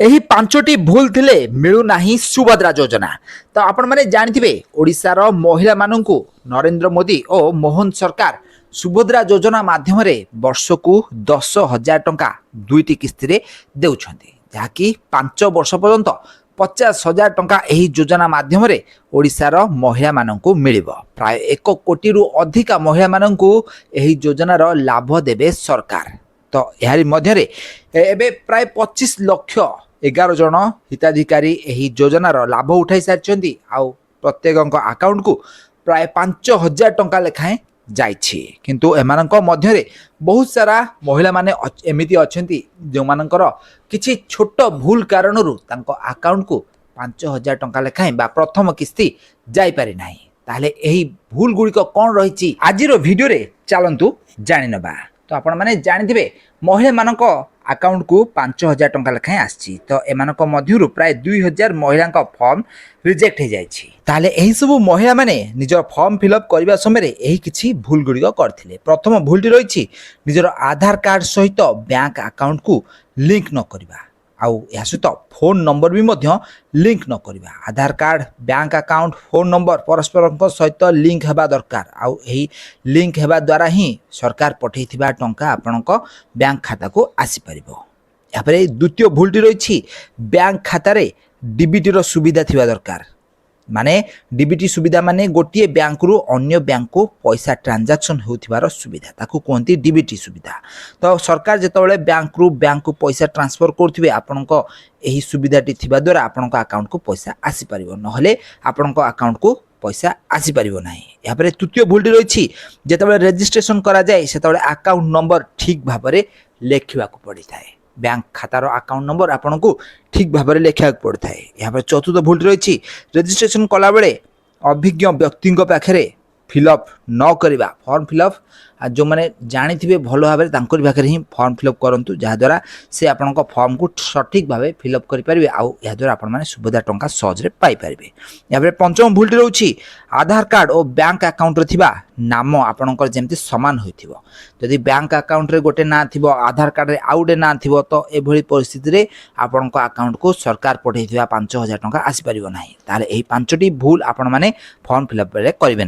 ଏହି ପାଞ୍ଚଟି ଭୁଲ ଥିଲେ ମିଳୁନାହିଁ ସୁଭଦ୍ରା ଯୋଜନା। ତ ଆପଣମାନେ ଜାଣିଥିବେ ଓଡ଼ିଶାର ମହିଳାମାନଙ୍କୁ ନରେନ୍ଦ୍ର ମୋଦି ଓ ମୋହନ ସରକାର ସୁଭଦ୍ରା ଯୋଜନା ମାଧ୍ୟମରେ ବର୍ଷକୁ 10,000 ଟଙ୍କା ଦୁଇଟି କିସ୍ତିରେ ଦେଉଛନ୍ତି, ଯାହାକି 5 ବର୍ଷ ପର୍ଯ୍ୟନ୍ତ 50,000 ଟଙ୍କା ଏହି ଯୋଜନା ମାଧ୍ୟମରେ ଓଡ଼ିଶାର ମହିଳାମାନଙ୍କୁ ମିଳିବ। ପ୍ରାୟ 1 କୋଟିରୁ ଅଧିକା ମହିଳାମାନଙ୍କୁ ଏହି ଯୋଜନାର ଲାଭ ଦେବେ ସରକାର। ତ ଏହାରି ମଧ୍ୟରେ ଏବେ ପ୍ରାୟ 25 ଲକ୍ଷ 11 ଜଣ ହିତାଧିକାରୀ ଏହି ଯୋଜନାର ଲାଭ ଉଠାଇ ସାରିଛନ୍ତି। ଆଉ ପ୍ରତ୍ୟେକଙ୍କ ଆକାଉଣ୍ଟକୁ ପ୍ରାୟ 5,000 ଟଙ୍କା ଲେଖାଏଁ ଯାଇଛି। କିନ୍ତୁ ଏମାନଙ୍କ ମଧ୍ୟରେ ବହୁତ ସାରା ମହିଳାମାନେ ଏମିତି ଅଛନ୍ତି ଯେଉଁମାନଙ୍କର କିଛି ଛୋଟ ଭୁଲ କାରଣରୁ ତାଙ୍କ ଆକାଉଣ୍ଟକୁ 5,000 ଟଙ୍କା ଲେଖାଏଁ ବା ପ୍ରଥମ କିସ୍ତି ଯାଇପାରି ନାହିଁ। ତାହେଲେ ଏହି ଭୁଲ ଗୁଡ଼ିକ କ'ଣ ରହିଛି ଆଜିର ଭିଡ଼ିଓରେ ଚାଲନ୍ତୁ ଜାଣିନେବା। ତ ଆପଣମାନେ ଜାଣିଥିବେ ମହିଳାମାନଙ୍କ ଆକାଉଣ୍ଟକୁ 5,000 ଟଙ୍କା ଲେଖାଏଁ ଆସିଛି। ତ ଏମାନଙ୍କ ମଧ୍ୟରୁ ପ୍ରାୟ 2,000 ମହିଳାଙ୍କ ଫର୍ମ ରିଜେକ୍ଟ ହୋଇଯାଇଛି। ତାହେଲେ ଏହିସବୁ ମହିଳାମାନେ ନିଜର ଫର୍ମ ଫିଲ୍ଅପ୍ କରିବା ସମୟରେ ଏହି କିଛି ଭୁଲ ଗୁଡ଼ିକ କରିଥିଲେ। ପ୍ରଥମ ଭୁଲଟି ରହିଛି ନିଜର ଆଧାର କାର୍ଡ଼ ସହିତ ବ୍ୟାଙ୍କ ଆକାଉଣ୍ଟକୁ ଲିଙ୍କ ନ କରିବା, ଆଉ ଏହା ସହିତ ଫୋନ୍ ନମ୍ବର ବି ମଧ୍ୟ ଲିଙ୍କ ନ କରିବା। Aadhaar card, bank account, phone number ପରସ୍ପରଙ୍କ ସହିତ ଲିଙ୍କ ହେବା ଦରକାର। ଆଉ ଏହି ଲିଙ୍କ ହେବା ଦ୍ୱାରା ହିଁ ସରକାର ପଠାଇଥିବା ଟଙ୍କା ଆପଣଙ୍କ ବ୍ୟାଙ୍କ ଖାତାକୁ ଆସିପାରିବ। ଏହାପରେ ଦ୍ୱିତୀୟ ଭୁଲଟି ରହିଛି ବ୍ୟାଙ୍କ ଖାତାରେ ଡିବିଟିର ସୁବିଧା ଥିବା ଦରକାର। ମାନେ ଡିବିଟି ସୁବିଧା ମାନେ ଗୋଟିଏ ବ୍ୟାଙ୍କରୁ ଅନ୍ୟ ବ୍ୟାଙ୍କକୁ ପଇସା ଟ୍ରାଞ୍ଜାକ୍ସନ୍ ହେଉଥିବାର ସୁବିଧା, ତାକୁ କୁହନ୍ତି ଡିବିଟି ସୁବିଧା। ତ ସରକାର ଯେତେବେଳେ ବ୍ୟାଙ୍କରୁ ବ୍ୟାଙ୍କକୁ ପଇସା ଟ୍ରାନ୍ସଫର କରୁଥିବେ, ଆପଣଙ୍କ ଏହି ସୁବିଧାଟି ଥିବା ଦ୍ୱାରା ଆପଣଙ୍କ ଆକାଉଣ୍ଟକୁ ପଇସା ଆସିପାରିବ, ନହେଲେ ଆପଣଙ୍କ ଆକାଉଣ୍ଟକୁ ପଇସା ଆସିପାରିବ ନାହିଁ। ଏହାପରେ ତୃତୀୟ ଭୁଲଟି ରହିଛି ଯେତେବେଳେ ରେଜିଷ୍ଟ୍ରେସନ କରାଯାଏ ସେତେବେଳେ ଆକାଉଣ୍ଟ ନମ୍ବର ଠିକ୍ ଭାବରେ ଲେଖିବାକୁ ପଡ଼ିଥାଏ। ବ୍ୟାଙ୍କ ଖାତାର ଆକାଉଣ୍ଟ ନମ୍ବର ଆପଣଙ୍କୁ ଠିକ୍ ଭାବରେ ଲେଖିବାକୁ ପଡ଼ିଥାଏ। ଏହାପରେ ଚତୁର୍ଥ ଭୁଲଟି ରହିଛି ରେଜିଷ୍ଟ୍ରେସନ କଲାବେଳେ ଅଭିଜ୍ଞ ବ୍ୟକ୍ତିଙ୍କ ପାଖରେ ଫିଲ୍ଅପ୍ ନ କରିବା। ଫର୍ମ ଫିଲ୍ଅପ୍ ଯେଉଁମାନେ ଜାଣିଥିବେ ଭଲ ଭାବରେ ତାଙ୍କରି ପାଖରେ ହିଁ ଫର୍ମ ଫିଲ୍ଅପ୍ କରନ୍ତୁ, ଯାହାଦ୍ୱାରା ସେ ଆପଣଙ୍କ ଫର୍ମକୁ ସଠିକ୍ ଭାବେ ଫିଲ୍ଅପ୍ କରିପାରିବେ। ଆଉ ଏହାଦ୍ୱାରା ଆପଣମାନେ ସୁଭଦ୍ରା ଟଙ୍କା ସହଜରେ ପାଇପାରିବେ। ଏହାପରେ ପଞ୍ଚମ ଭୁଲଟି ରହୁଛି ଆଧାର କାର୍ଡ଼ ଓ ବ୍ୟାଙ୍କ ଆକାଉଣ୍ଟରେ ଥିବା ନାମ ଆପଣଙ୍କର ଯେମିତି ସମାନ ହୋଇଥିବ। ଯଦି ବ୍ୟାଙ୍କ ଆକାଉଣ୍ଟରେ ଗୋଟେ ନାଁ ଥିବ, ଆଧାର କାର୍ଡ଼ରେ ଆଉ ଗୋଟେ ନାଁ ଥିବ, ତ ଏଭଳି ପରିସ୍ଥିତିରେ ଆପଣଙ୍କ ଆକାଉଣ୍ଟକୁ ସରକାର ପଠାଇଥିବା 5,000 ଟଙ୍କା ଆସିପାରିବ ନାହିଁ। ତାହେଲେ ଏହି 5ଟି ଭୁଲ ଆପଣମାନେ ଫର୍ମ ଫିଲ୍ଅପ୍ ବେଳେ କରିବେ।